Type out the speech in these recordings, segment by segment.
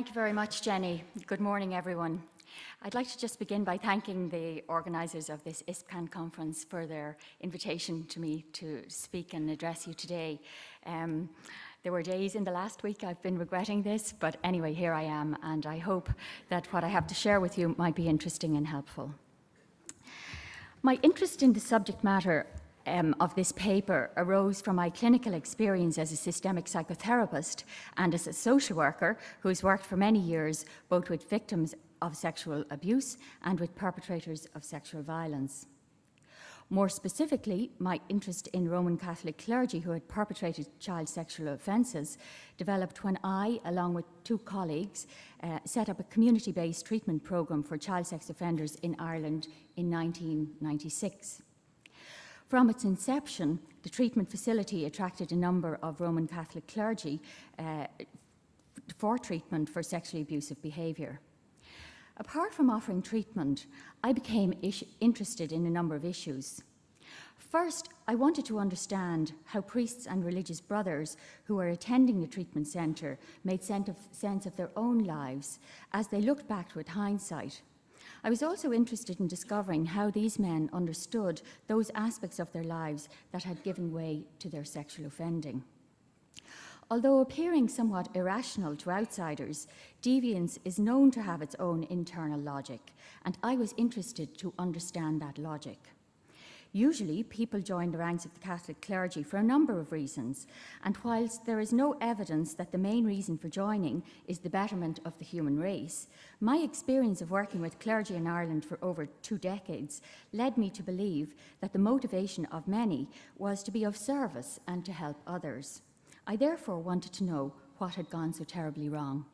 Thank you very much, Jenny. Good morning, everyone. I'd like to just begin by thanking the organisers of this ISPCAN conference for their invitation to me to speak and address you today. There were days in the last week I've been regretting this, but anyway, here I am, and I hope that what I have to share with you might be interesting and helpful. My interest in the subject matter of this paper arose from my clinical experience as a systemic psychotherapist and as a social worker who's worked for many years both with victims of sexual abuse and with perpetrators of sexual violence. More specifically, my interest in Roman Catholic clergy who had perpetrated child sexual offences developed when I, along with two colleagues, set up a community-based treatment programme for child sex offenders in Ireland in 1996. From its inception, the treatment facility attracted a number of Roman Catholic clergy for treatment for sexually abusive behaviour. Apart from offering treatment, I became interested in a number of issues. First, I wanted to understand how priests and religious brothers who were attending the treatment centre made sense of their own lives as they looked back with hindsight. I was also interested in discovering how these men understood those aspects of their lives that had given way to their sexual offending. Although appearing somewhat irrational to outsiders, deviance is known to have its own internal logic, and I was interested to understand that logic. Usually, people join the ranks of the Catholic clergy for a number of reasons, and whilst there is no evidence that the main reason for joining is the betterment of the human race, my experience of working with clergy in Ireland for over 2 decades led me to believe that the motivation of many was to be of service and to help others. I therefore wanted to know what had gone so terribly wrong.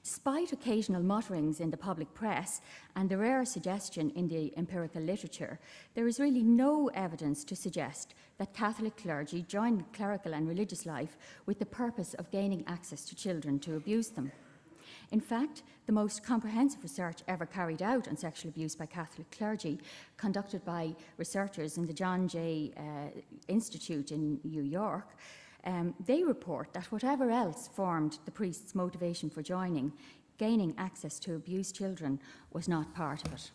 Despite occasional mutterings in the public press and the rare suggestion in the empirical literature, there is really no evidence to suggest that Catholic clergy joined clerical and religious life with the purpose of gaining access to children to abuse them. In fact, the most comprehensive research ever carried out on sexual abuse by Catholic clergy, conducted by researchers in the John Jay Institute in New York, they report that whatever else formed the priest's motivation for joining, gaining access to abused children was not part of it.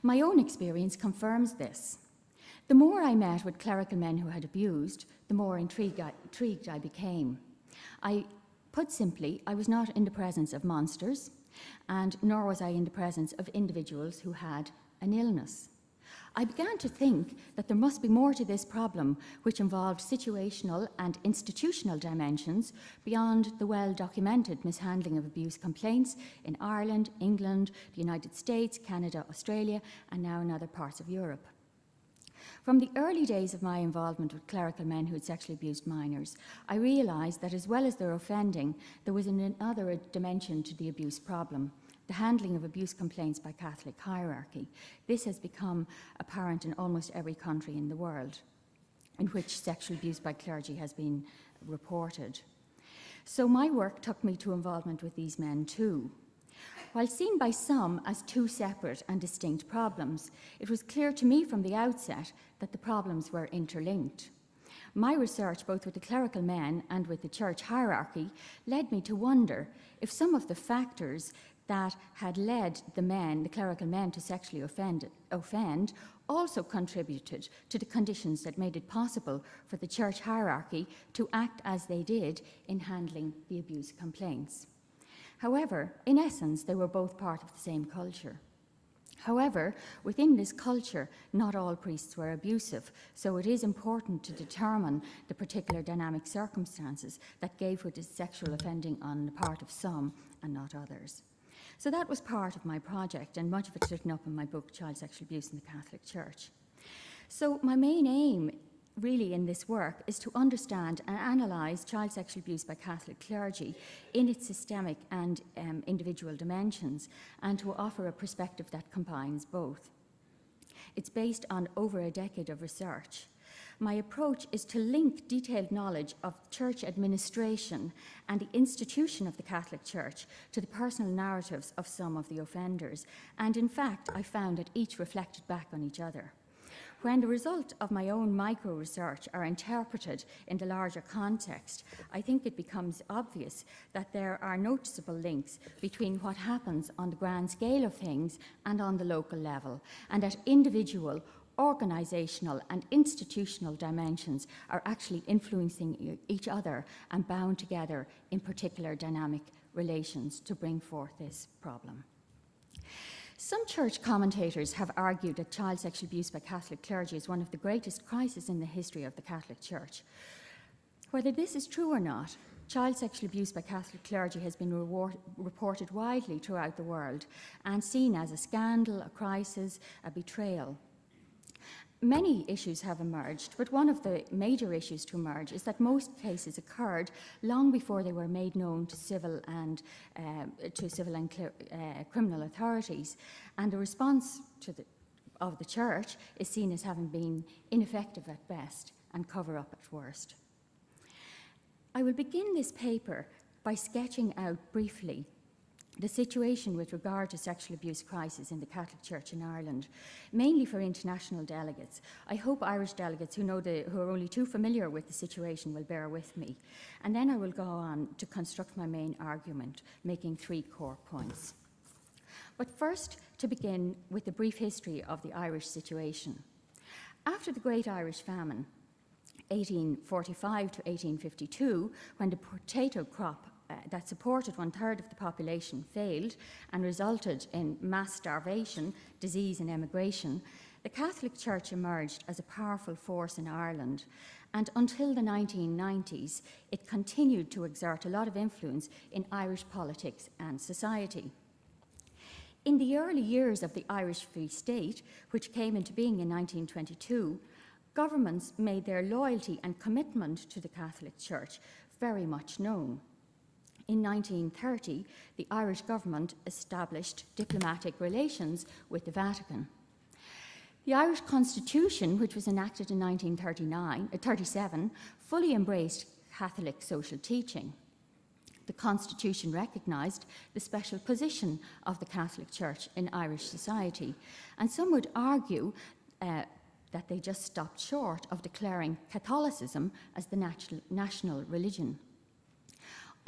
My own experience confirms this. The more I met with clerical men who had abused, the more intrigued I became. Put simply, I was not in the presence of monsters, and nor was I in the presence of individuals who had an illness. I began to think that there must be more to this problem, which involved situational and institutional dimensions beyond the well-documented mishandling of abuse complaints in Ireland, England, the United States, Canada, Australia, and now in other parts of Europe. From the early days of my involvement with clerical men who had sexually abused minors, I realised that as well as their offending, there was another dimension to the abuse problem: the handling of abuse complaints by Catholic hierarchy. This has become apparent in almost every country in the world in which sexual abuse by clergy has been reported. So my work took me to involvement with these men too. While seen by some as two separate and distinct problems, it was clear to me from the outset that the problems were interlinked. My research, both with the clerical men and with the church hierarchy, led me to wonder if some of the factors that had led the clerical men to sexually offend also contributed to the conditions that made it possible for the church hierarchy to act as they did in handling the abuse complaints. However, in essence, they were both part of the same culture. However, within this culture, not all priests were abusive, so it is important to determine the particular dynamic circumstances that gave way to sexual offending on the part of some and not others. So that was part of my project, and much of it's written up in my book, Child Sexual Abuse in the Catholic Church. So my main aim really in this work is to understand and analyse child sexual abuse by Catholic clergy in its systemic and individual dimensions, and to offer a perspective that combines both. It's based on over a decade of research. My approach is to link detailed knowledge of church administration and the institution of the Catholic Church to the personal narratives of some of the offenders, and in fact I found that each reflected back on each other. When the result of my own micro-research are interpreted in the larger context, I think it becomes obvious that there are noticeable links between what happens on the grand scale of things and on the local level, and that individual, organisational and institutional dimensions are actually influencing each other and bound together in particular dynamic relations to bring forth this problem. Some church commentators have argued that child sexual abuse by Catholic clergy is one of the greatest crises in the history of the Catholic Church. Whether this is true or not, child sexual abuse by Catholic clergy has been reported widely throughout the world and seen as a scandal, a crisis, a betrayal. Many issues have emerged, but one of the major issues to emerge is that most cases occurred long before they were made known to civil and criminal authorities, and the response of the Church is seen as having been ineffective at best and cover-up at worst. I will begin this paper by sketching out briefly the situation with regard to sexual abuse crisis in the Catholic Church in Ireland, mainly for international delegates. I hope Irish delegates who are only too familiar with the situation will bear with me. And then I will go on to construct my main argument, making 3 core points. But first, to begin with a brief history of the Irish situation. After the Great Irish Famine, 1845 to 1852, when the potato crop that supported 1/3 of the population failed and resulted in mass starvation, disease and emigration, the Catholic Church emerged as a powerful force in Ireland, and until the 1990s it continued to exert a lot of influence in Irish politics and society. In the early years of the Irish Free State, which came into being in 1922, governments made their loyalty and commitment to the Catholic Church very much known. In 1930, the Irish government established diplomatic relations with the Vatican. The Irish Constitution, which was enacted in 1937, fully embraced Catholic social teaching. The Constitution recognised the special position of the Catholic Church in Irish society, and some would argue that they just stopped short of declaring Catholicism as the national religion.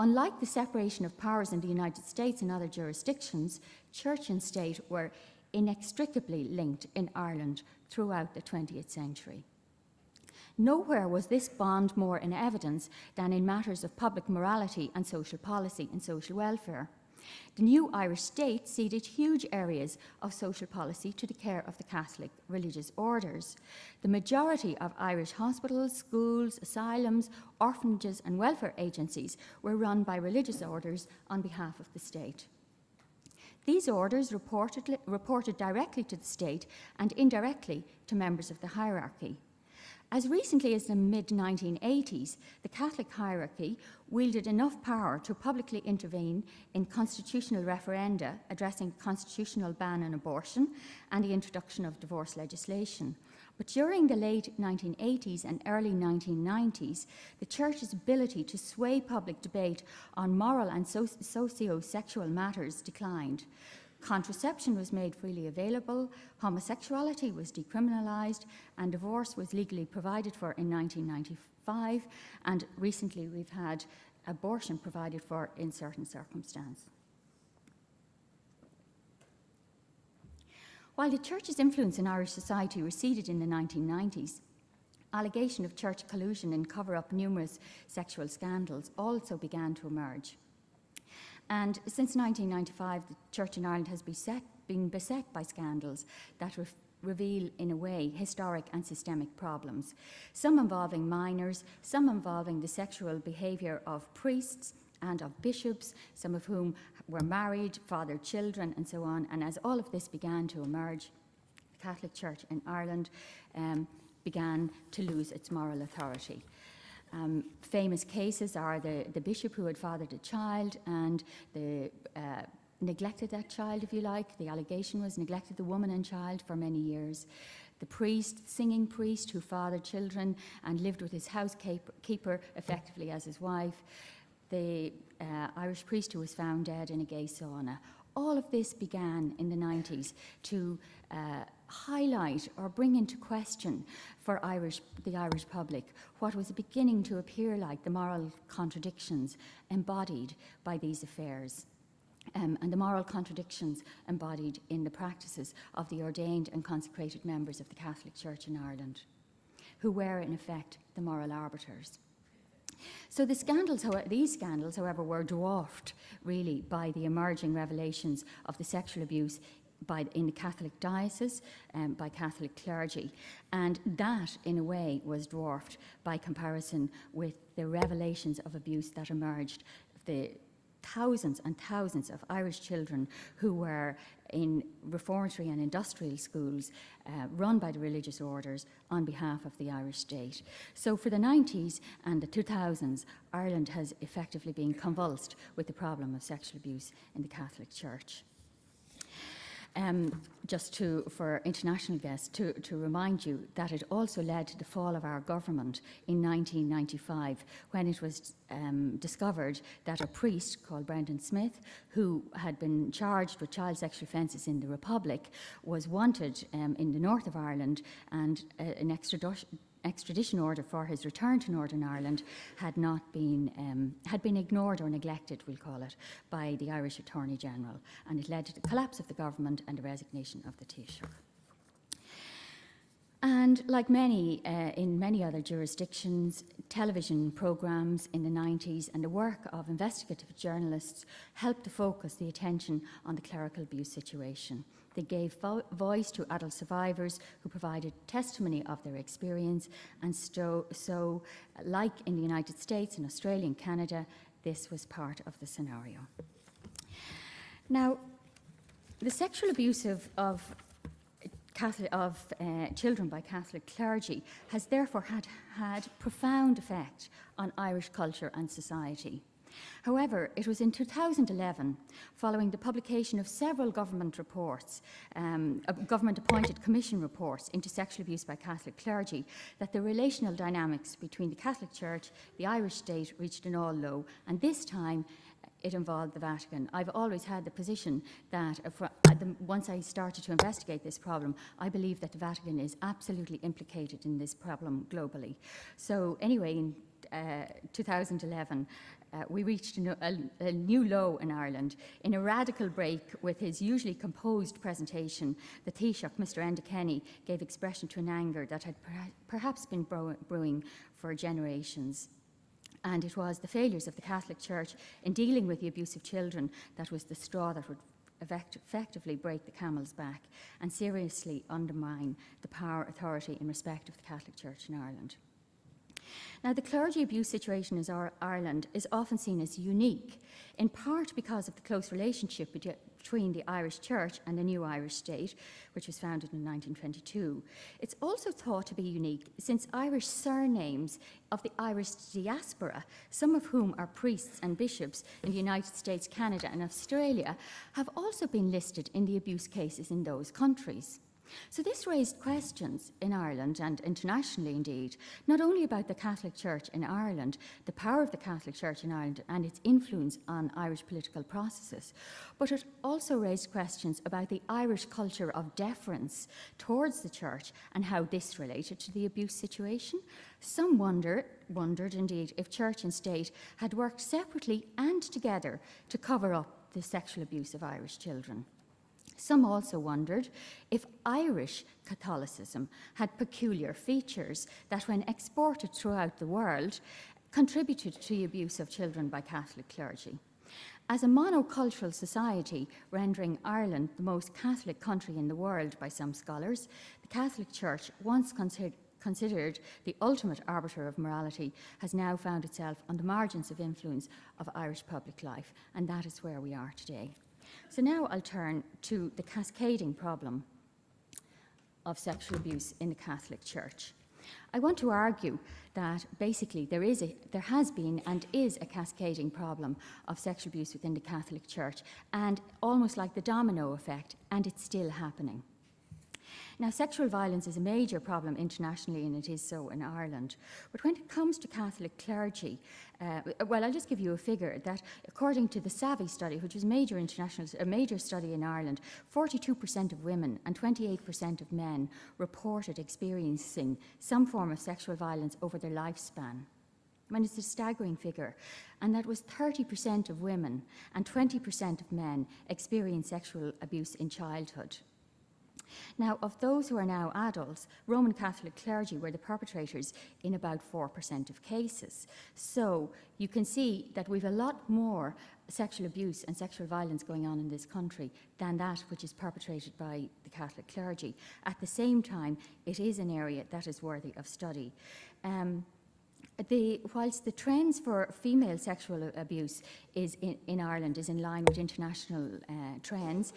Unlike the separation of powers in the United States and other jurisdictions, church and state were inextricably linked in Ireland throughout the 20th century. Nowhere was this bond more in evidence than in matters of public morality and social policy and social welfare. The new Irish state ceded huge areas of social policy to the care of the Catholic religious orders. The majority of Irish hospitals, schools, asylums, orphanages and welfare agencies were run by religious orders on behalf of the state. These orders reported directly to the state and indirectly to members of the hierarchy. As recently as the mid-1980s, the Catholic hierarchy wielded enough power to publicly intervene in constitutional referenda addressing constitutional ban on abortion and the introduction of divorce legislation. But during the late 1980s and early 1990s, the Church's ability to sway public debate on moral and socio-sexual matters declined. Contraception was made freely available, homosexuality was decriminalised, and divorce was legally provided for in 1995, and recently we've had abortion provided for in certain circumstances. While the Church's influence in Irish society receded in the 1990s, allegation of church collusion and cover-up numerous sexual scandals also began to emerge. And since 1995, the Church in Ireland has been beset by scandals that reveal, in a way, historic and systemic problems, some involving minors, some involving the sexual behaviour of priests and of bishops, some of whom were married, fathered children, and so on. And as all of this began to emerge, the Catholic Church in Ireland began to lose its moral authority. Famous cases are the bishop who had fathered a child and neglected that child, if you like. The allegation was neglected the woman and child for many years. The priest, singing priest, who fathered children and lived with his housekeeper effectively as his wife. The Irish priest who was found dead in a gay sauna. All of this began in the 90s to highlight or bring into question for the Irish public what was beginning to appear like the moral contradictions embodied by these affairs. And the moral contradictions embodied in the practices of the ordained and consecrated members of the Catholic Church in Ireland, who were in effect the moral arbiters. So these scandals, however, were dwarfed really by the emerging revelations of the sexual abuse in the Catholic diocese by Catholic clergy, and that in a way was dwarfed by comparison with the revelations of abuse that emerged, the thousands and thousands of Irish children who were in reformatory and industrial schools run by the religious orders on behalf of the Irish state. So for the 90s and the 2000s, Ireland has effectively been convulsed with the problem of sexual abuse in the Catholic Church. For international guests, to remind you that it also led to the fall of our government in 1995, when it was discovered that a priest called Brendan Smith, who had been charged with child sexual offences in the Republic, was wanted in the north of Ireland, and an extradition order for his return to Northern Ireland had been ignored or neglected, we'll call it, by the Irish Attorney General, and it led to the collapse of the government and the resignation of the Taoiseach. And like in many other jurisdictions, television programmes in the 90s and the work of investigative journalists helped to focus the attention on the clerical abuse situation. They gave voice to adult survivors who provided testimony of their experience, and so like in the United States and Australia and Canada, this was part of the scenario. Now, the sexual abuse of children by Catholic clergy has therefore had profound effect on Irish culture and society. However, it was in 2011, following the publication of several government reports, government-appointed commission reports into sexual abuse by Catholic clergy, that the relational dynamics between the Catholic Church, the Irish state, reached an all-low, and this time it involved the Vatican. I've always had the position that once I started to investigate this problem, I believe that the Vatican is absolutely implicated in this problem globally. So anyway, in 2011, we reached a new low in Ireland. In a radical break with his usually composed presentation, the Taoiseach, Mr. Enda Kenny, gave expression to an anger that had perhaps been brewing for generations. And it was the failures of the Catholic Church in dealing with the abuse of children that was the straw that would effectively break the camel's back and seriously undermine the power, authority and respect of the Catholic Church in Ireland. Now, the clergy abuse situation in Ireland is often seen as unique, in part because of the close relationship between the Irish Church and the new Irish state, which was founded in 1922. It's also thought to be unique since Irish surnames of the Irish diaspora, some of whom are priests and bishops in the United States, Canada and Australia, have also been listed in the abuse cases in those countries. So this raised questions in Ireland and internationally indeed, not only about the Catholic Church in Ireland, the power of the Catholic Church in Ireland and its influence on Irish political processes, but it also raised questions about the Irish culture of deference towards the Church and how this related to the abuse situation. Some wondered indeed if Church and State had worked separately and together to cover up the sexual abuse of Irish children. Some also wondered if Irish Catholicism had peculiar features that, when exported throughout the world, contributed to the abuse of children by Catholic clergy. As a monocultural society, rendering Ireland the most Catholic country in the world by some scholars, the Catholic Church, once considered the ultimate arbiter of morality, has now found itself on the margins of influence of Irish public life, and that is where we are today. So now I'll turn to the cascading problem of sexual abuse in the Catholic Church. I want to argue that basically there has been and is a cascading problem of sexual abuse within the Catholic Church, and almost like the domino effect, and it's still happening. Now, sexual violence is a major problem internationally, and it is so in Ireland. But when it comes to Catholic clergy, well, I'll just give you a figure that according to the Savvy study, which was a major study in Ireland, 42% of women and 28% of men reported experiencing some form of sexual violence over their lifespan. I mean, it's a staggering figure. And that was 30% of women and 20% of men experienced sexual abuse in childhood. Now, of those who are now adults, Roman Catholic clergy were the perpetrators in about 4% of cases. So you can see that we've a lot more sexual abuse and sexual violence going on in this country than that which is perpetrated by the Catholic clergy. At the same time, it is an area that is worthy of study. Whilst the trends for female sexual abuse in Ireland is in line with international trends,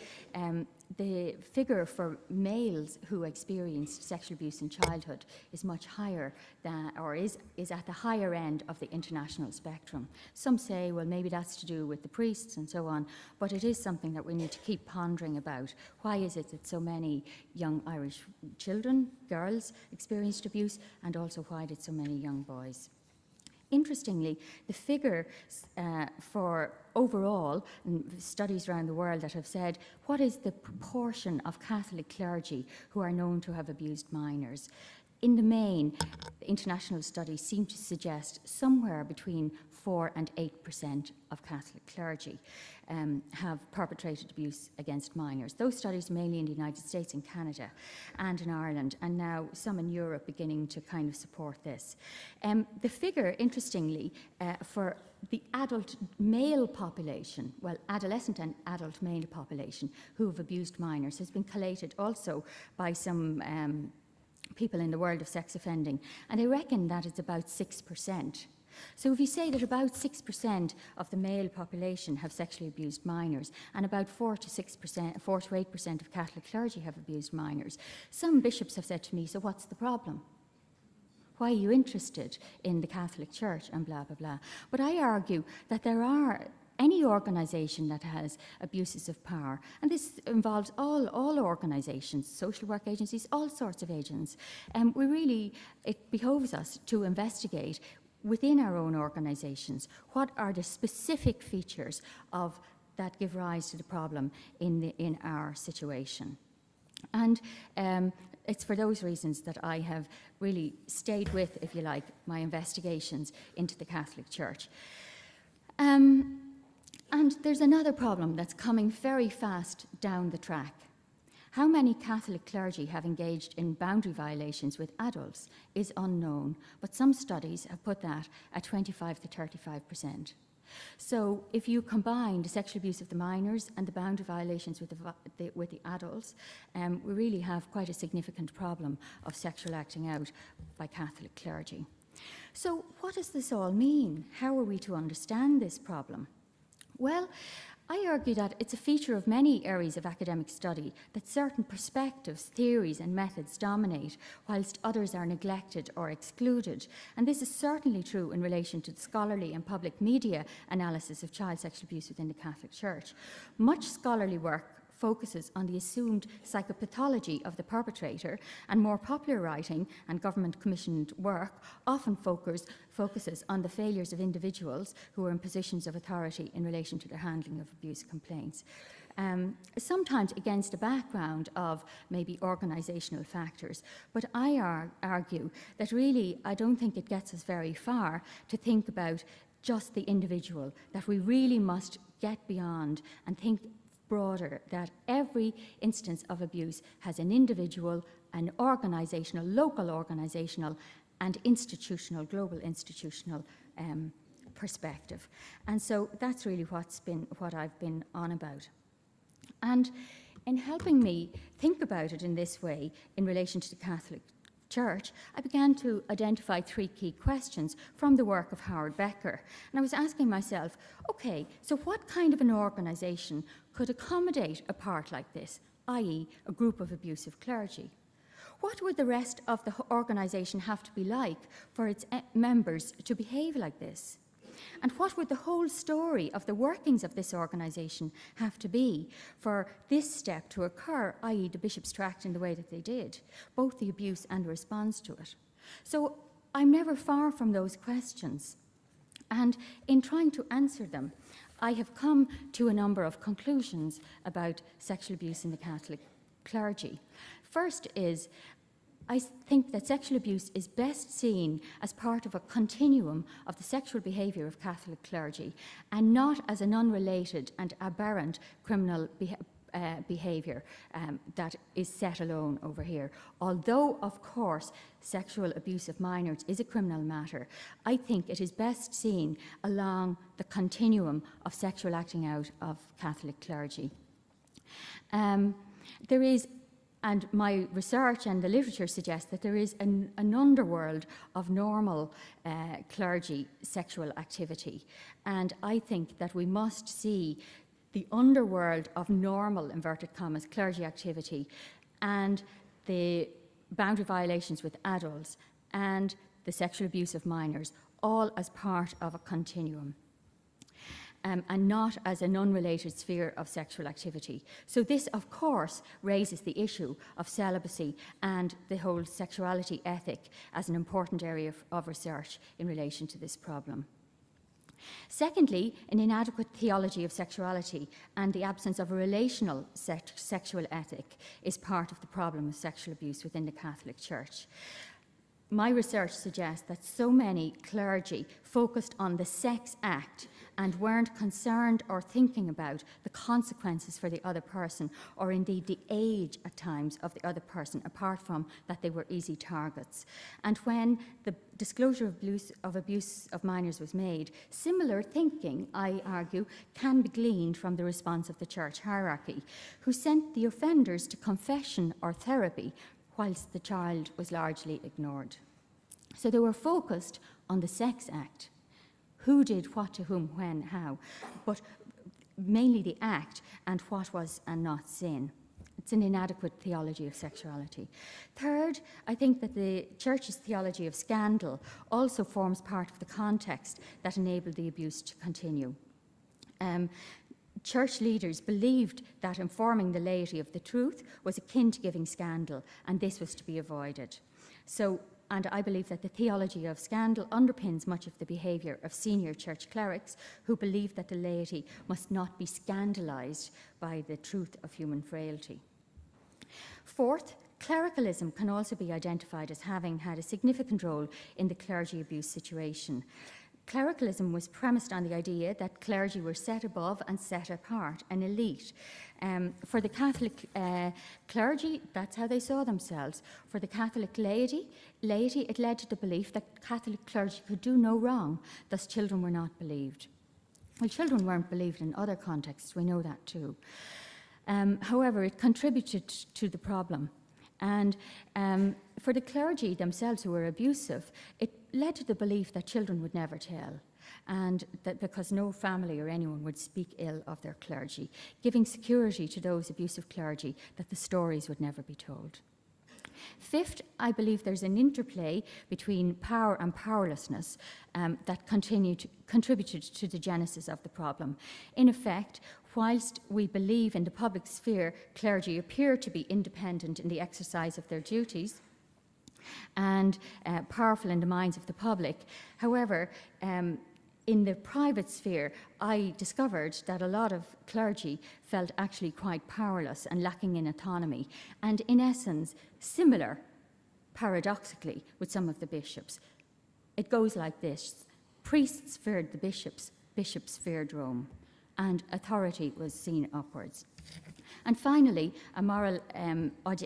the figure for males who experienced sexual abuse in childhood is much higher than, or is at the higher end of the international spectrum. Some say, well, maybe that's to do with the priests and so on, but it is something that we need to keep pondering about. Why is it that so many young Irish children, girls, experienced abuse, and also why did so many young boys? Interestingly, the figure for overall, studies around the world that have said, what is the proportion of Catholic clergy who are known to have abused minors? In the main, international studies seem to suggest somewhere between 4 and 8% of Catholic clergy have perpetrated abuse against minors. Those studies mainly in the United States and Canada and in Ireland, and now some in Europe beginning to kind of support this. The figure, interestingly, for the adult male population, well, adolescent and adult male population who have abused minors has been collated also by some people in the world of sex offending, and they reckon that it's about 6%. So if you say that about 6% of the male population have sexually abused minors, and about 4 to 8% of Catholic clergy have abused minors, some bishops have said to me, so what's the problem? Why are you interested in the Catholic Church and blah, blah, blah. But I argue that there are any organisation that has abuses of power, and this involves all organisations, social work agencies, all sorts of agents, it behoves us to investigate within our own organisations what are the specific features of that give rise to the problem in our situation. And it's for those reasons that I have really stayed with, if you like, my investigations into the Catholic Church. And there's another problem that's coming very fast down the track. How many Catholic clergy have engaged in boundary violations with adults is unknown, but some studies have put that at 25 to 35%. So if you combine the sexual abuse of the minors and the boundary violations with the adults, we really have quite a significant problem of sexual acting out by Catholic clergy. So what does this all mean? How are we to understand this problem? Well, I argue that it's a feature of many areas of academic study that certain perspectives, theories and methods dominate, whilst others are neglected or excluded. And this is certainly true in relation to the scholarly and public media analysis of child sexual abuse within the Catholic Church. Much scholarly work focuses on the assumed psychopathology of the perpetrator, and more popular writing and government-commissioned work often focuses on the failures of individuals who are in positions of authority in relation to their handling of abuse complaints. Sometimes against a background of maybe organisational factors, but I argue that really I don't think it gets us very far to think about just the individual, that we really must get beyond and think broader, that every instance of abuse has an individual, an organisational, local organisational, and institutional, global institutional perspective. And so that's really what I've been on about. And in helping me think about it in this way in relation to the Catholic Church, I began to identify 3 key questions from the work of Howard Becker. And I was asking myself, okay, so what kind of an organisation could accommodate a part like this, i.e. a group of abusive clergy? What would the rest of the organisation have to be like for its members to behave like this? And what would the whole story of the workings of this organisation have to be for this step to occur, i.e. the bishops to act in the way that they did, both the abuse and the response to it? So I'm never far from those questions. And in trying to answer them, I have come to a number of conclusions about sexual abuse in the Catholic clergy. First is, I think that sexual abuse is best seen as part of a continuum of the sexual behaviour of Catholic clergy, and not as an unrelated and aberrant criminal behaviour that is set alone over here. Although, of course, sexual abuse of minors is a criminal matter, I think it is best seen along the continuum of sexual acting out of Catholic clergy. There is, and my research and the literature suggests that there is an underworld of normal clergy sexual activity. And I think that we must see the underworld of normal, inverted commas, clergy activity and the boundary violations with adults and the sexual abuse of minors all as part of a continuum. And not as an unrelated sphere of sexual activity. So this, of course, raises the issue of celibacy and the whole sexuality ethic as an important area of research in relation to this problem. Secondly, an inadequate theology of sexuality and the absence of a relational sexual ethic is part of the problem of sexual abuse within the Catholic Church. My research suggests that so many clergy focused on the sex act and weren't concerned or thinking about the consequences for the other person, or indeed the age at times of the other person, apart from that they were easy targets. And when the disclosure of abuse of minors was made, similar thinking, I argue, can be gleaned from the response of the church hierarchy, who sent the offenders to confession or therapy whilst the child was largely ignored. So they were focused on the sex act. Who did what to whom, when, how, but mainly the act and what was and not sin. It's an inadequate theology of sexuality. Third, I think that the Church's theology of scandal also forms part of the context that enabled the abuse to continue. Church leaders believed that informing the laity of the truth was akin to giving scandal, and this was to be avoided. And I believe that the theology of scandal underpins much of the behaviour of senior church clerics who believe that the laity must not be scandalised by the truth of human frailty. Fourth, clericalism can also be identified as having had a significant role in the clergy abuse situation. Clericalism was premised on the idea that clergy were set above and set apart, an elite. For the Catholic clergy, that's how they saw themselves. For the Catholic laity, it led to the belief that Catholic clergy could do no wrong, thus children were not believed. Well, children weren't believed in other contexts, we know that too. However, it contributed to the problem. And for the clergy themselves who were abusive, it led to the belief that children would never tell, and that because no family or anyone would speak ill of their clergy, giving security to those abusive clergy that the stories would never be told. Fifth, I believe there's an interplay between power and powerlessness that contributed to the genesis of the problem. In effect, whilst we believe in the public sphere, clergy appear to be independent in the exercise of their duties and powerful in the minds of the public. However, in the private sphere, I discovered that a lot of clergy felt actually quite powerless and lacking in autonomy, and in essence, similar, paradoxically, with some of the bishops. It goes like this: priests feared the bishops, bishops feared Rome, and authority was seen upwards. And finally, a moral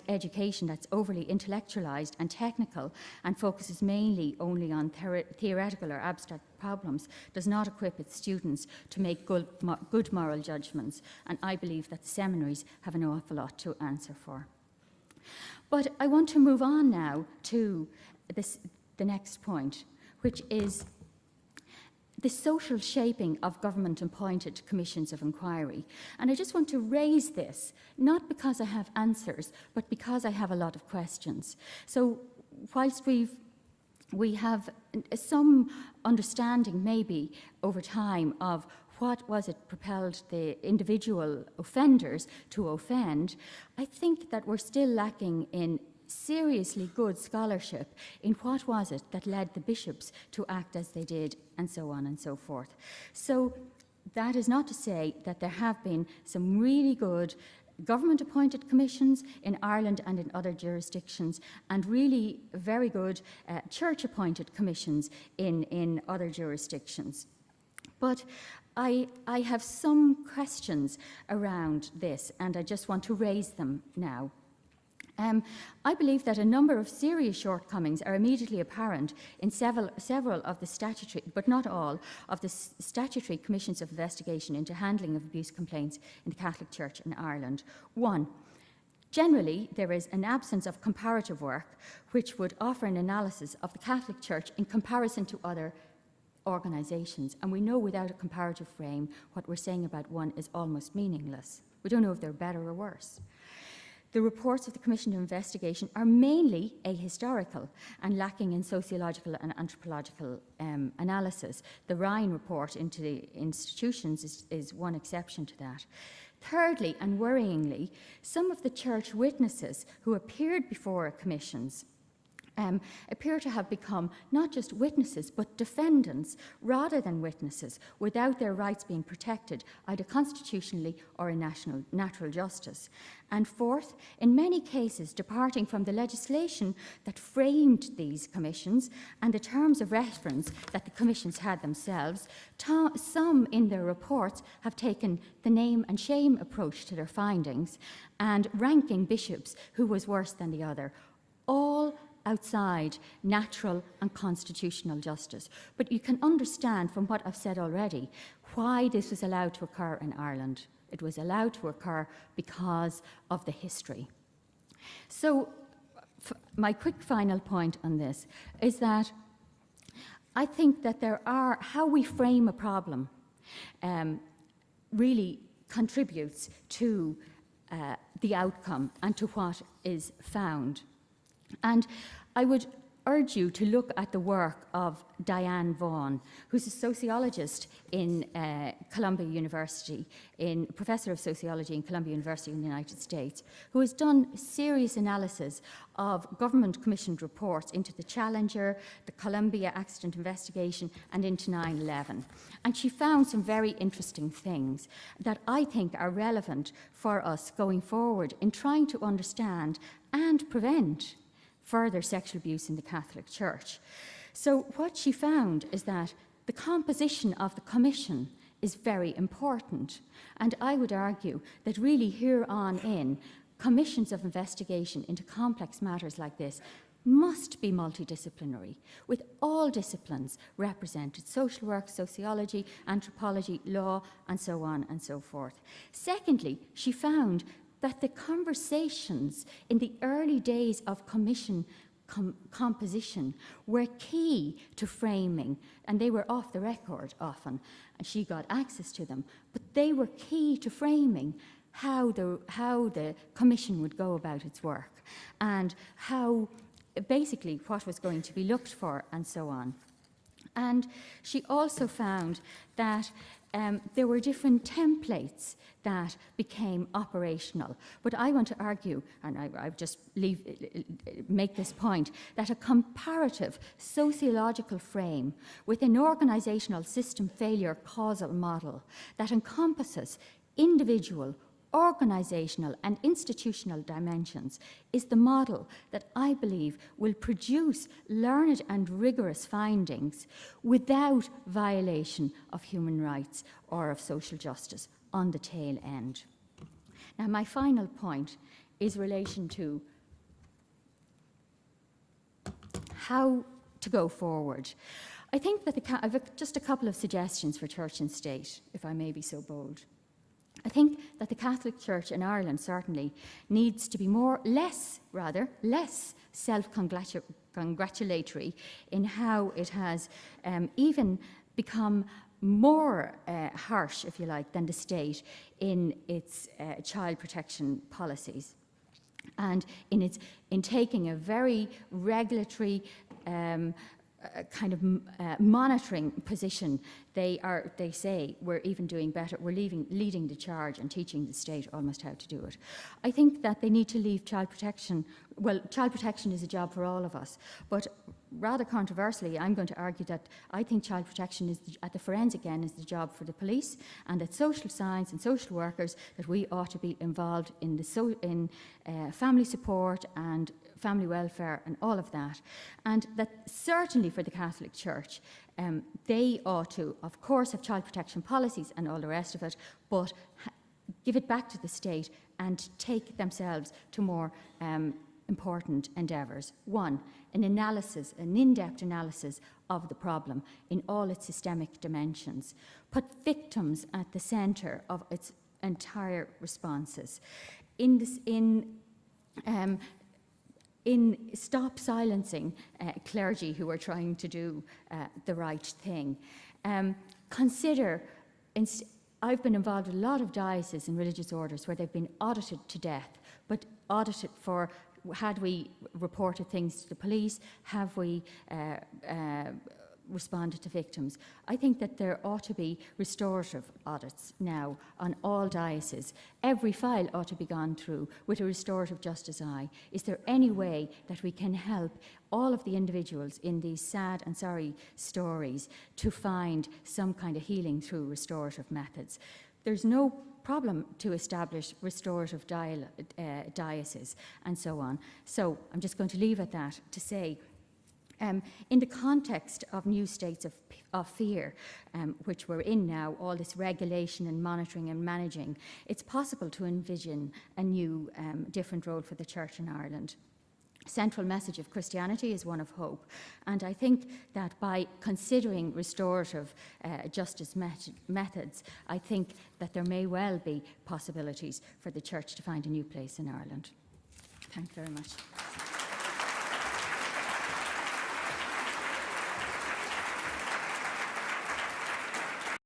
education that's overly intellectualised and technical and focuses mainly only on theoretical or abstract problems does not equip its students to make good moral judgments, and I believe that the seminaries have an awful lot to answer for. But I want to move on now to the next point, which is the social shaping of government-appointed commissions of inquiry. And I just want to raise this, not because I have answers, but because I have a lot of questions. So whilst we've we have some understanding maybe over time of what was it propelled the individual offenders to offend. I think that we're still lacking in seriously good scholarship in what was it that led the bishops to act as they did, and so on and so forth. So that is not to say that there have been some really good government-appointed commissions in Ireland and in other jurisdictions, and really very good church-appointed commissions in other jurisdictions. But I have some questions around this, and I just want to raise them now. I believe that a number of serious shortcomings are immediately apparent in several of the statutory, but not all, of the statutory commissions of investigation into handling of abuse complaints in the Catholic Church in Ireland. One, generally, there is an absence of comparative work which would offer an analysis of the Catholic Church in comparison to other organisations. And we know without a comparative frame, what we're saying about one is almost meaningless. We don't know if they're better or worse. The reports of the Commission of Investigation are mainly ahistorical and lacking in sociological and anthropological analysis. The Ryan report into the institutions is one exception to that. Thirdly, and worryingly, some of the church witnesses who appeared before commissions appear to have become not just witnesses but defendants rather than witnesses, without their rights being protected either constitutionally or in natural justice. And fourth, in many cases departing from the legislation that framed these commissions and the terms of reference that the commissions had themselves, some in their reports have taken the name and shame approach to their findings and ranking bishops who was worse than the other, all outside natural and constitutional justice. But you can understand from what I've said already why this was allowed to occur in Ireland. It was allowed to occur because of the history. So my quick final point on this is that I think that how we frame a problem really contributes to the outcome and to what is found. And I would urge you to look at the work of Diane Vaughan, who's a sociologist in Columbia University, professor of sociology in Columbia University in the United States, who has done serious analysis of government-commissioned reports into the Challenger, the Columbia Accident Investigation, and into 9/11. And she found some very interesting things that I think are relevant for us going forward in trying to understand and prevent further sexual abuse in the Catholic Church. So what she found is that the composition of the commission is very important. And I would argue that really here on in, commissions of investigation into complex matters like this must be multidisciplinary, with all disciplines represented: social work, sociology, anthropology, law, and so on and so forth. Secondly, she found that the conversations in the early days of commission composition were key to framing, and they were off the record often, and she got access to them, but they were key to framing how the commission would go about its work and how basically what was going to be looked for and so on. And she also found that there were different templates that became operational. But I want to argue, and I just make this point, that a comparative sociological frame with an organisational system failure causal model that encompasses individual, organisational and institutional dimensions is the model that I believe will produce learned and rigorous findings without violation of human rights or of social justice on the tail end. Now, my final point is relation to how to go forward. I think that I've just a couple of suggestions for church and state, if I may be so bold. I think that the Catholic Church in Ireland certainly needs to be less self-congratulatory in how it has even become more harsh, if you like, than the state in its child protection policies, and in taking a very regulatory, monitoring position, they say we're even doing better. We're leading the charge and teaching the state almost how to do it. I think that they need to leave child protection. Well, child protection is a job for all of us, but rather controversially, I'm going to argue that I think child protection is at the forensic end is the job for the police, and that social science and social workers, that we ought to be involved in family support and family welfare and all of that. And that certainly for the Catholic Church, they ought to, of course, have child protection policies and all the rest of it, but give it back to the state and take themselves to more important endeavours. One, an in-depth analysis of the problem in all its systemic dimensions. Put victims at the centre of its entire responses. In stop silencing clergy who are trying to do the right thing. Consider, I've been involved with a lot of dioceses and religious orders where they've been audited to death, but audited for, had we reported things to the police, have we responded to victims. I think that there ought to be restorative audits now on all dioceses. Every file ought to be gone through with a restorative justice eye. Is there any way that we can help all of the individuals in these sad and sorry stories to find some kind of healing through restorative methods? There's no problem to establish restorative dioceses and so on. So I'm just going to leave at that to say, in the context of new states of fear, which we're in now, all this regulation and monitoring and managing, it's possible to envision a new, different role for the Church in Ireland. Central message of Christianity is one of hope, and I think that by considering restorative justice methods, I think that there may well be possibilities for the Church to find a new place in Ireland. Thank you very much.